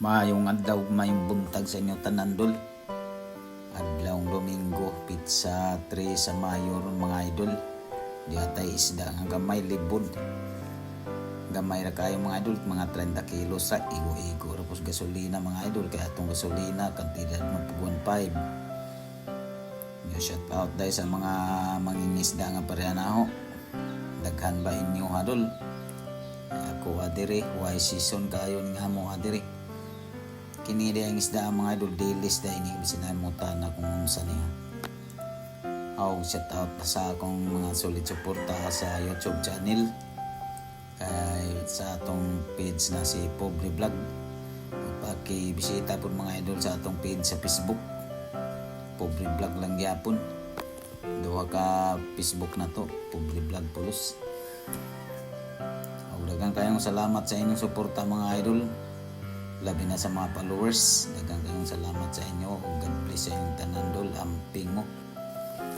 Maayong adlaw, maayong buntag sa inyo tanan dol. Adlawng Domingo, pizza 3 sa Mayo ron mga idol. Di atay isda nga gamay libod. Gamay ra kayo mga idol, mga 30 kilos sa igo-igo ra pus gasolina mga idol. Kaya atong gasolina kantidad ng 1.5. Shout out dahil sa mga mangingisda nga pareha na ako. Daghan ba inyo hadol? Ako adiri, why season kayo nga mo adiri. Kini di ang isda mga idol, dilis dahil hindi sinamutan na kung unsa niya. Shout out pa sa akong mga solid suporta sa YouTube channel. Kay sa atong page na si Pobre Vlog. Paki-bisita po mga idol sa atong page sa Facebook. Pobre Vlog lang gyapon. Duha ka Facebook na to, Pobre Vlog Pulos. Daghang kayong salamat sa inyong suporta mga idol. Labi na sa mga followers. Daghang kayong salamat sa inyo. God bless sa inyong tanan dol. Amping mo.